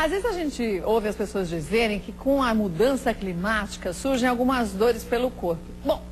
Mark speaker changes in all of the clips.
Speaker 1: Às vezes a gente ouve as pessoas dizerem que com a mudança climática surgem algumas dores pelo corpo. Bom,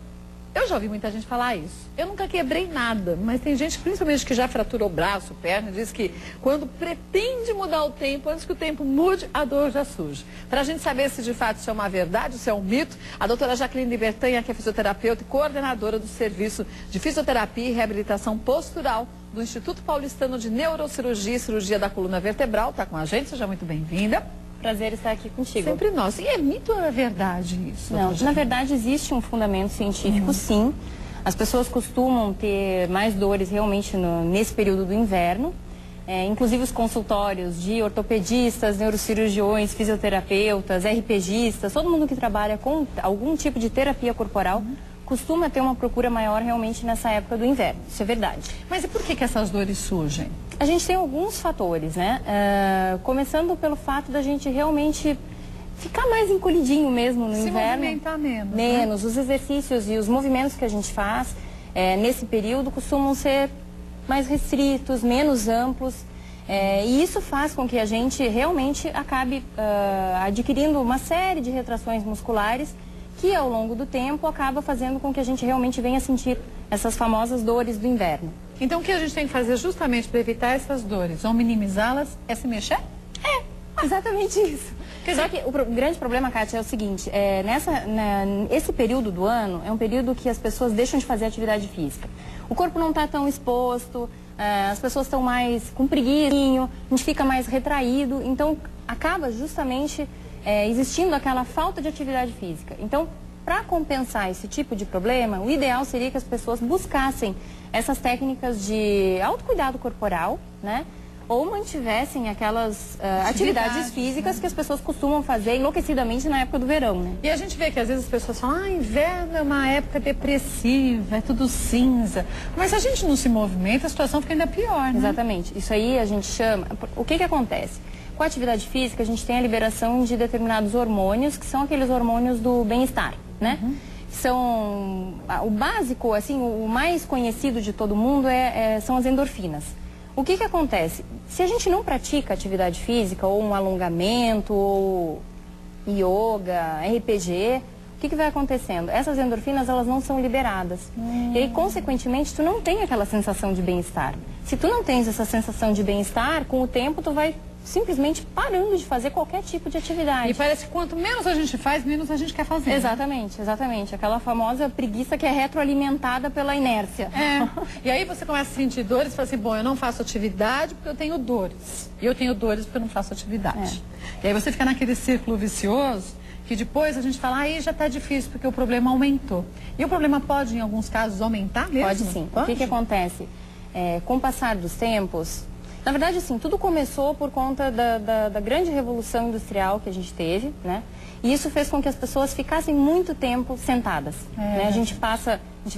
Speaker 1: eu já ouvi muita gente falar isso. Eu nunca quebrei nada, mas tem gente, principalmente que já fraturou braço, perna, diz que quando pretende mudar o tempo, antes que o tempo mude, a dor já surge. Para a gente saber se de fato isso é uma verdade, se é um mito, a doutora Jaqueline Bertanha, que é fisioterapeuta e coordenadora do Serviço de Fisioterapia e Reabilitação Postural do Instituto Paulistano de Neurocirurgia e Cirurgia da Coluna Vertebral, está com a gente, seja muito bem-vinda.
Speaker 2: Prazer estar aqui contigo.
Speaker 1: Sempre nós. E é mito ou é verdade isso?
Speaker 2: Não, na verdade existe um fundamento científico, sim. As pessoas costumam ter mais dores realmente nesse período do inverno. Inclusive os consultórios de ortopedistas, neurocirurgiões, fisioterapeutas, RPGistas, todo mundo que trabalha com algum tipo de terapia corporal costuma ter uma procura maior realmente nessa época do inverno. Isso é verdade.
Speaker 1: Mas e por que essas dores surgem?
Speaker 2: A gente tem alguns fatores, né? Começando pelo fato da gente realmente ficar mais encolhidinho mesmo no inverno.
Speaker 1: Se movimentar menos.
Speaker 2: Menos. Né? Os exercícios e os movimentos que a gente faz nesse período costumam ser mais restritos, menos amplos. E isso faz com que a gente realmente acabe adquirindo uma série de retrações musculares que ao longo do tempo acaba fazendo com que a gente realmente venha sentir essas famosas dores do inverno.
Speaker 1: Então o que a gente tem que fazer justamente para evitar essas dores, ou minimizá-las, é se mexer?
Speaker 2: Exatamente isso. Só que o grande problema, Kátia, é o seguinte, esse período do ano é um período que as pessoas deixam de fazer atividade física. O corpo não está tão exposto, as pessoas estão mais com preguiça, a gente fica mais retraído, então acaba justamente existindo aquela falta de atividade física. Então, para compensar esse tipo de problema, o ideal seria que as pessoas buscassem essas técnicas de autocuidado corporal, né? Ou mantivessem aquelas atividades físicas, né, que as pessoas costumam fazer enlouquecidamente na época do verão, né?
Speaker 1: E a gente vê que às vezes as pessoas falam, inverno é uma época depressiva, é tudo cinza. Mas se a gente não se movimenta, a situação fica ainda pior, né?
Speaker 2: Exatamente. Isso aí a gente chama... O que acontece? Com a atividade física, a gente tem a liberação de determinados hormônios, que são aqueles hormônios do bem-estar, né? São... O básico, assim, o mais conhecido de todo mundo são as endorfinas. O que acontece? Se a gente não pratica atividade física, ou um alongamento, ou yoga, RPG, o que vai acontecendo? Essas endorfinas, elas não são liberadas. E aí, consequentemente, tu não tem aquela sensação de bem-estar. Se tu não tens essa sensação de bem-estar, com o tempo tu vai simplesmente parando de fazer qualquer tipo de atividade.
Speaker 1: E parece que quanto menos a gente faz, menos a gente quer fazer.
Speaker 2: Exatamente, exatamente. Aquela famosa preguiça que é retroalimentada pela inércia.
Speaker 1: E aí você começa a sentir dores e fala assim, bom, eu não faço atividade porque eu tenho dores. E eu tenho dores porque eu não faço atividade. E aí você fica naquele círculo vicioso que depois a gente fala, aí já está difícil porque o problema aumentou. E o problema pode, em alguns casos, aumentar mesmo?
Speaker 2: Pode sim. Pode? O que acontece? Com o passar dos tempos... Na verdade, assim, tudo começou por conta da grande revolução industrial que a gente teve, né? E isso fez com que as pessoas ficassem muito tempo sentadas, né? A gente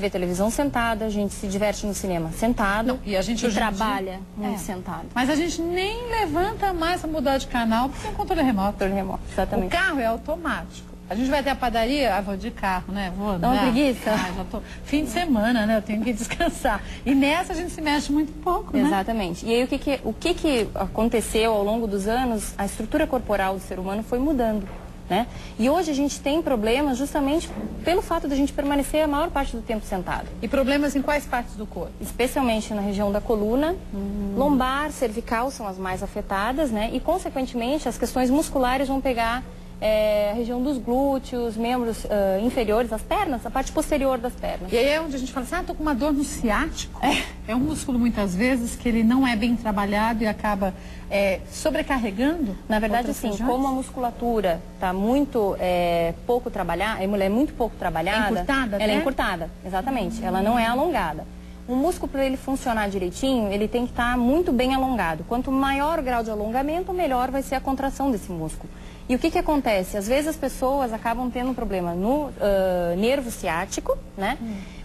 Speaker 2: vê televisão sentada, a gente se diverte no cinema sentado.
Speaker 1: E a gente
Speaker 2: trabalha muito sentado.
Speaker 1: Mas a gente nem levanta mais para mudar de canal porque tem controle remoto.
Speaker 2: Controle remoto, exatamente.
Speaker 1: O carro é automático. A gente vai até a padaria, vou de carro, né? Vou
Speaker 2: dá uma preguiça.
Speaker 1: Já tô... Fim de semana, né? Eu tenho que descansar. E nessa a gente se mexe muito pouco, né?
Speaker 2: Exatamente. E aí o que aconteceu ao longo dos anos? A estrutura corporal do ser humano foi mudando, né? E hoje a gente tem problemas justamente pelo fato de a gente permanecer a maior parte do tempo sentado.
Speaker 1: E problemas em quais partes do corpo?
Speaker 2: Especialmente na região da coluna, lombar, cervical são as mais afetadas, né? E consequentemente as questões musculares vão pegar a região dos glúteos, membros inferiores, as pernas, a parte posterior das pernas.
Speaker 1: E aí é onde a gente fala assim, tô com uma dor no ciático. É um músculo, muitas vezes, que ele não é bem trabalhado e acaba sobrecarregando.
Speaker 2: Na verdade, assim, como a musculatura está muito pouco trabalhada, ela é muito pouco trabalhada.
Speaker 1: É encurtada,
Speaker 2: ela é encurtada, exatamente. Ela não é alongada. O músculo, para ele funcionar direitinho, ele tem que estar muito bem alongado. Quanto maior o grau de alongamento, melhor vai ser a contração desse músculo. E o que acontece? Às vezes as pessoas acabam tendo um problema no nervo ciático, né?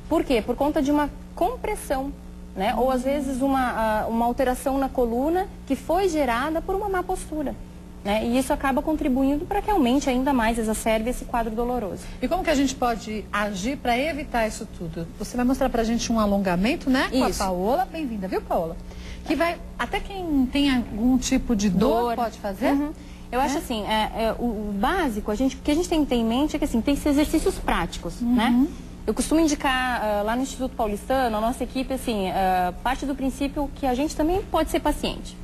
Speaker 2: Por quê? Por conta de uma compressão, né? Ou às vezes uma alteração na coluna que foi gerada por uma má postura, né? E isso acaba contribuindo para que aumente ainda mais, exacerbe esse quadro doloroso.
Speaker 1: E como que a gente pode agir para evitar isso tudo? Você vai mostrar para a gente um alongamento, né? Com a Paola. Bem-vinda, viu, Paola? Que vai, até quem tem algum tipo de dor pode fazer?
Speaker 2: Eu acho assim, o básico, o que a gente tem que ter em mente é que assim, tem que ser exercícios práticos, né? Eu costumo indicar lá no Instituto Paulistano, a nossa equipe, assim, parte do princípio que a gente também pode ser paciente.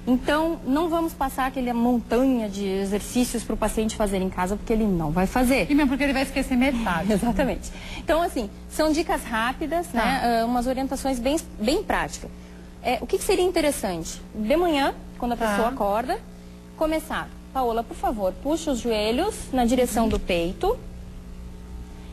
Speaker 2: Então, não vamos passar aquela montanha de exercícios para o paciente fazer em casa, porque ele não vai fazer.
Speaker 1: E mesmo porque ele vai esquecer metade.
Speaker 2: Exatamente. Então, assim, são dicas rápidas, né? Umas orientações bem práticas. O que seria interessante? De manhã, quando a pessoa acorda, começar. Paola, por favor, puxa os joelhos na direção do peito.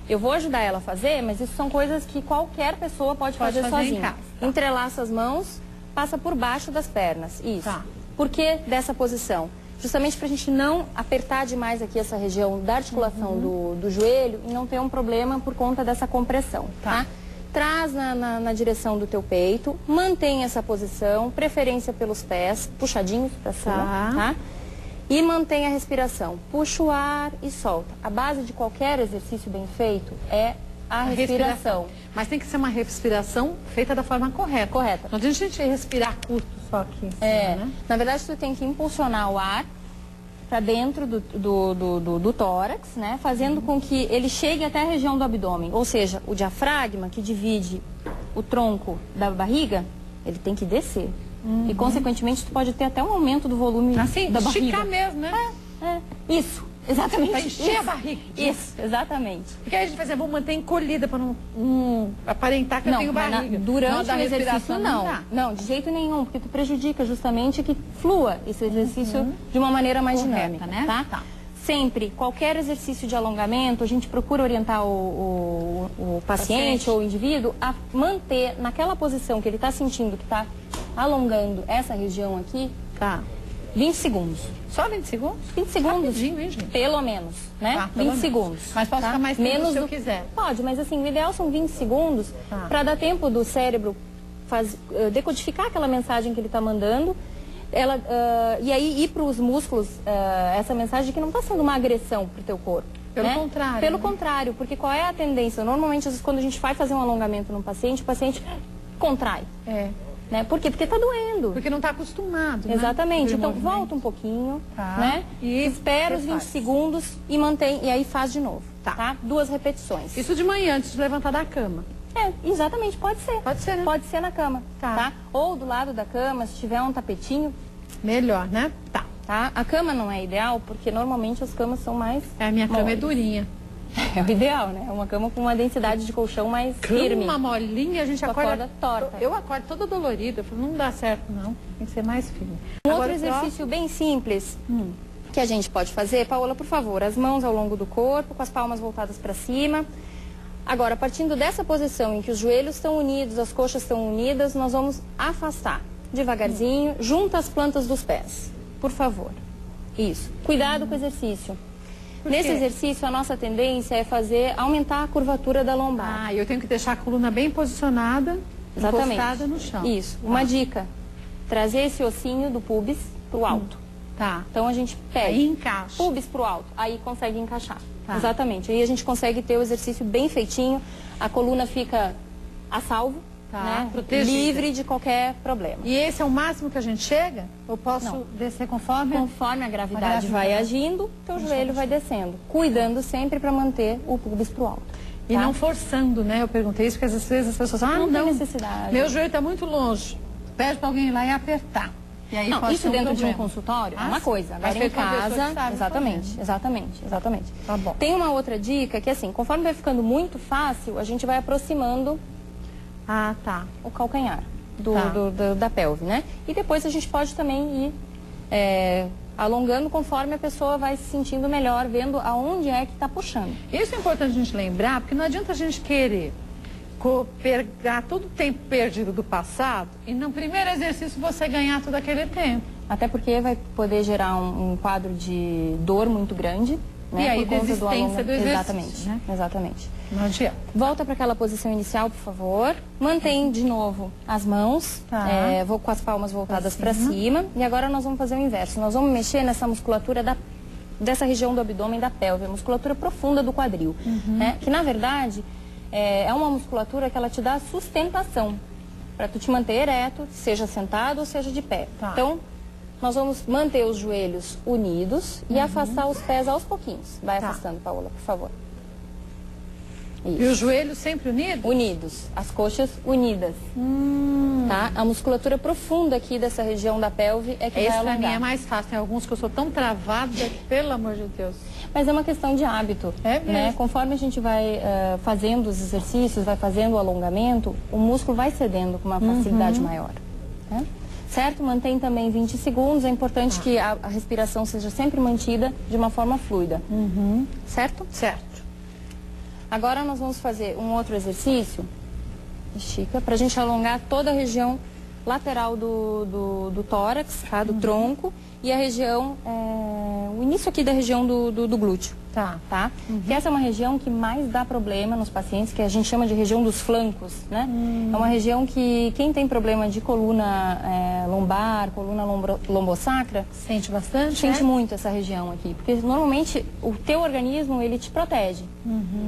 Speaker 2: Eu vou ajudar ela a fazer, mas isso são coisas que qualquer pessoa pode fazer sozinha. Entrelaça as mãos, passa por baixo das pernas. Isso. Por que dessa posição? Justamente para a gente não apertar demais aqui essa região da articulação do joelho e não ter um problema por conta dessa compressão, tá? Traz na direção do teu peito, mantém essa posição, preferência pelos pés, puxadinhos para cima, tá? E mantém a respiração. Puxa o ar e solta. A base de qualquer exercício bem feito é a respiração.
Speaker 1: Mas tem que ser uma respiração feita da forma correta.
Speaker 2: Correta.
Speaker 1: Não adianta a gente respirar curto só aqui em cima, né?
Speaker 2: Na verdade, tu tem que impulsionar o ar para dentro do tórax, né? Fazendo com que ele chegue até a região do abdômen. Ou seja, o diafragma, que divide o tronco da barriga, ele tem que descer. E, consequentemente, tu pode ter até um aumento do volume
Speaker 1: assim,
Speaker 2: da barriga.
Speaker 1: Esticar mesmo, né?
Speaker 2: Isso, exatamente.
Speaker 1: Pra encher a barriga.
Speaker 2: Isso, exatamente.
Speaker 1: Porque aí a gente vai dizer, vou manter encolhida para não aparentar que eu tenho barriga.
Speaker 2: Durante o exercício, não, de jeito nenhum, porque tu prejudica justamente que flua esse exercício de uma maneira mais dinâmica, né? Tá? Sempre, qualquer exercício de alongamento, a gente procura orientar o paciente ou o indivíduo a manter naquela posição que ele está sentindo que está alongando essa região aqui, 20 segundos.
Speaker 1: Só 20 segundos?
Speaker 2: 20 segundos.
Speaker 1: Rapidinho, hein, gente?
Speaker 2: Pelo menos, né? 20 segundos.
Speaker 1: Mas posso ficar mais tempo
Speaker 2: menos
Speaker 1: se eu quiser.
Speaker 2: Pode, mas assim, o ideal são 20 segundos para dar tempo do cérebro decodificar aquela mensagem que ele está mandando. E aí ir para os músculos essa mensagem que não está sendo uma agressão para o teu corpo.
Speaker 1: Pelo contrário.
Speaker 2: Pelo contrário, porque qual é a tendência? Normalmente, às vezes, quando a gente vai fazer um alongamento no paciente, o paciente contrai. Né? Por quê? Porque está doendo.
Speaker 1: Porque não está acostumado, né?
Speaker 2: Exatamente. Então, volta um pouquinho, né? E espera os 20 segundos e mantém, e aí faz de novo, tá? 2 repetições.
Speaker 1: Isso de manhã, antes de levantar da cama.
Speaker 2: Exatamente, pode ser.
Speaker 1: Pode ser, né?
Speaker 2: Pode ser na cama, tá? Ou do lado da cama, se tiver um tapetinho.
Speaker 1: Melhor, né? Tá.
Speaker 2: A cama não é ideal, porque normalmente as camas são mais
Speaker 1: a minha cama é durinha.
Speaker 2: É o ideal, né? Uma cama com uma densidade de colchão mais firme.
Speaker 1: Uma molinha, a gente acorda
Speaker 2: torta.
Speaker 1: Eu acordo toda dolorida. Eu falo, não dá certo, não. Tem que ser mais firme.
Speaker 2: Outro exercício bem simples que a gente pode fazer, Paola, por favor, as mãos ao longo do corpo, com as palmas voltadas para cima. Agora, partindo dessa posição em que os joelhos estão unidos, as coxas estão unidas, nós vamos afastar devagarzinho, junto às plantas dos pés. Por favor. Isso. Cuidado com o exercício. Nesse exercício, a nossa tendência é aumentar a curvatura da lombar.
Speaker 1: Eu tenho que deixar a coluna bem posicionada, encostada no chão.
Speaker 2: Isso. Uma dica, trazer esse ossinho do pubis pro alto. Então a gente pega.
Speaker 1: Aí encaixa.
Speaker 2: Pubis pro alto, aí consegue encaixar. Exatamente. Aí a gente consegue ter o exercício bem feitinho, a coluna fica a salvo, né? Livre de qualquer problema.
Speaker 1: E esse é o máximo que a gente chega? Ou posso descer conforme?
Speaker 2: Conforme a gravidade vai agindo, teu joelho vai descendo. Cuidando sempre para manter o pubis pro alto.
Speaker 1: E não forçando, né? Eu perguntei isso porque às vezes as pessoas falam,
Speaker 2: não tem necessidade.
Speaker 1: Meu joelho está muito longe. Pede para alguém ir lá e apertar. E aí
Speaker 2: isso dentro de um consultório é uma coisa. Agora em casa, exatamente.
Speaker 1: Tá bom.
Speaker 2: Tem uma outra dica que assim, conforme vai ficando muito fácil, a gente vai aproximando o calcanhar da pelve, né? E depois a gente pode também ir alongando conforme a pessoa vai se sentindo melhor, vendo aonde é que está puxando.
Speaker 1: Isso é importante a gente lembrar, porque não adianta a gente querer pegar todo o tempo perdido do passado e no primeiro exercício você ganhar todo aquele tempo.
Speaker 2: Até porque vai poder gerar um quadro de dor muito grande, né?
Speaker 1: E aí,
Speaker 2: por conta
Speaker 1: desistência do exercício.
Speaker 2: Exatamente, né? Exatamente.
Speaker 1: Não adianta.
Speaker 2: Volta para aquela posição inicial, por favor. Mantém de novo as mãos. Vou com as palmas voltadas para cima. E agora nós vamos fazer o inverso. Nós vamos mexer nessa musculatura dessa região do abdômen da pelve, a musculatura profunda do quadril. Né? Que, na verdade, é uma musculatura que ela te dá sustentação. Para tu te manter ereto, seja sentado ou seja de pé. Então, nós vamos manter os joelhos unidos e afastar os pés aos pouquinhos. Vai afastando, Paola, por favor. Isso.
Speaker 1: E os joelhos sempre unidos?
Speaker 2: Unidos, as coxas unidas. Tá? A musculatura profunda aqui dessa região da pelve é que vai
Speaker 1: Esse
Speaker 2: alongar.
Speaker 1: pra mim é mais fácil. Tem alguns que eu sou tão travada que, pelo amor de Deus.
Speaker 2: Mas é uma questão de hábito.
Speaker 1: É mesmo.
Speaker 2: Né? Conforme a gente vai fazendo os exercícios, vai fazendo o alongamento, o músculo vai cedendo com uma facilidade maior. Né? Certo? Mantém também 20 segundos. É importante que a respiração seja sempre mantida de uma forma fluida. Certo?
Speaker 1: Certo.
Speaker 2: Agora nós vamos fazer um outro exercício, estica, para a gente alongar toda a região lateral do tórax, tá? Do tronco, e a região, o início aqui da região do glúteo. Tá? Que essa é uma região que mais dá problema nos pacientes, que a gente chama de região dos flancos, né? É uma região que quem tem problema de coluna lombar, coluna lombosacra,
Speaker 1: Sente bastante,
Speaker 2: sente muito essa região aqui, porque normalmente o teu organismo, ele te protege.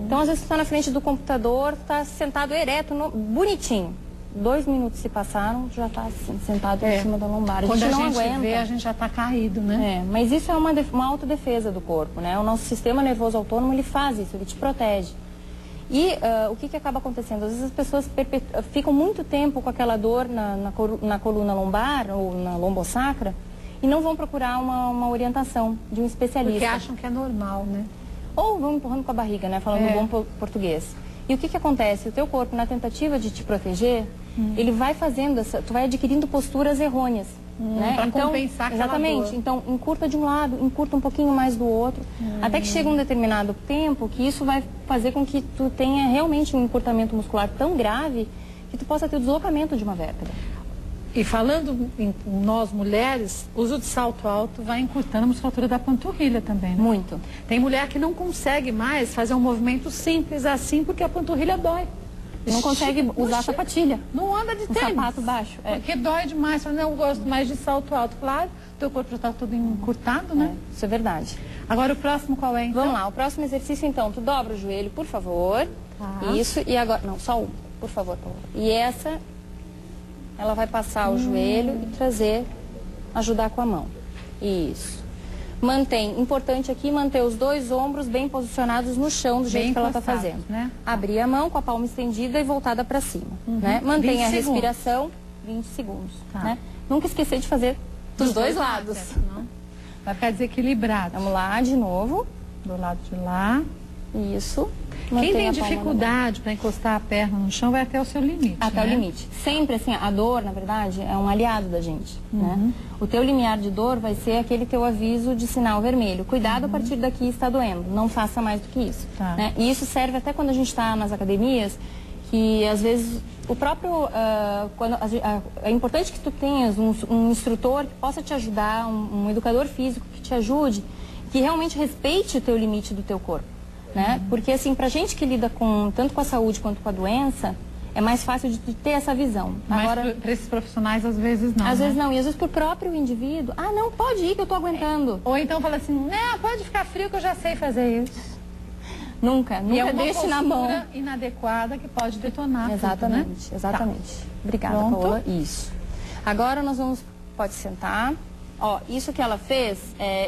Speaker 2: Então, às vezes, você está na frente do computador, está sentado ereto, bonitinho. 2 minutos se passaram, já está assim, sentado em cima da lombar.
Speaker 1: Quando a
Speaker 2: não
Speaker 1: gente
Speaker 2: aguenta.
Speaker 1: vê, a gente já está caído, né?
Speaker 2: Mas isso é uma autodefesa do corpo, né? O nosso sistema nervoso autônomo, ele faz isso, ele te protege. E o que acaba acontecendo? Às vezes as pessoas ficam muito tempo com aquela dor na coluna lombar ou na lombosacra e não vão procurar uma orientação de um especialista.
Speaker 1: Porque acham que é normal, né?
Speaker 2: Ou vão empurrando com a barriga, né? Falando bom português. E o que acontece? O teu corpo, na tentativa de te proteger, ele vai fazendo tu vai adquirindo posturas errôneas. Né?
Speaker 1: Para
Speaker 2: então,
Speaker 1: compensar aquela
Speaker 2: exatamente.
Speaker 1: dor.
Speaker 2: Então, encurta de um lado, encurta um pouquinho mais do outro, até que chega um determinado tempo que isso vai fazer com que tu tenha realmente um encurtamento muscular tão grave que tu possa ter o deslocamento de uma vértebra.
Speaker 1: E falando em nós mulheres, o uso de salto alto vai encurtando a musculatura da panturrilha também, né?
Speaker 2: Muito.
Speaker 1: Tem mulher que não consegue mais fazer um movimento simples assim porque a panturrilha dói.
Speaker 2: Não consegue usar sapatilha.
Speaker 1: Não anda de tênis.
Speaker 2: Sapato baixo.
Speaker 1: Porque dói demais. Fala, não, eu gosto mais de salto alto. Claro, teu corpo já está todo encurtado, né?
Speaker 2: Isso é verdade.
Speaker 1: Agora o próximo qual é, então?
Speaker 2: Vamos lá, o próximo exercício, então. Tu dobra o joelho, por favor. Isso, e agora... Não, só um, por favor, Paola. E essa, ela vai passar o joelho e trazer, ajudar com a mão. Isso. Mantém, importante aqui, manter os 2 ombros bem posicionados no chão, do jeito que ela está fazendo.
Speaker 1: Né?
Speaker 2: Abrir a mão com a palma estendida e voltada para cima. Né? Mantém a respiração, 20 segundos. Né? Nunca esquecer de fazer dos dois lados.
Speaker 1: Não? Vai ficar desequilibrado.
Speaker 2: Vamos lá, de novo.
Speaker 1: Do lado de lá.
Speaker 2: Isso.
Speaker 1: Quem tem dificuldade para encostar a perna no chão vai até o seu limite.
Speaker 2: Até o limite. Sempre assim, a dor, na verdade, é um aliado da gente. Né? O teu limiar de dor vai ser aquele teu aviso de sinal vermelho. Cuidado, a partir daqui está doendo. Não faça mais do que isso. Né? E isso serve até quando a gente está nas academias, que às vezes o próprio... é importante que tu tenhas um instrutor que possa te ajudar, um educador físico que te ajude, que realmente respeite o teu limite do teu corpo. Né? Porque assim, pra gente que lida tanto com a saúde quanto com a doença, é mais fácil de ter essa visão.
Speaker 1: Mas
Speaker 2: agora,
Speaker 1: para esses profissionais, às vezes não.
Speaker 2: Às vezes não, e às vezes pro próprio indivíduo, não, pode ir que eu tô aguentando.
Speaker 1: Ou então fala assim, não, pode ficar frio que eu já sei fazer isso.
Speaker 2: Nunca
Speaker 1: deixe na mão. É uma inadequada que pode detonar.
Speaker 2: Exatamente,
Speaker 1: tudo, né?
Speaker 2: exatamente. Obrigada,
Speaker 1: Pronto.
Speaker 2: Paola. Isso. Agora nós vamos, pode sentar. Ó, isso que ela fez,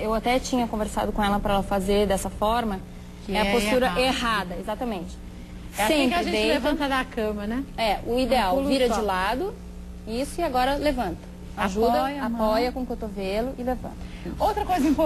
Speaker 2: eu até tinha conversado com ela para ela fazer dessa forma. É a postura errada, exatamente.
Speaker 1: É assim que a gente
Speaker 2: deita,
Speaker 1: levanta da cama, né?
Speaker 2: O ideal, vira de lado, isso, e agora levanta. Ajuda, apoia com o cotovelo e levanta.
Speaker 1: Outra coisa importante.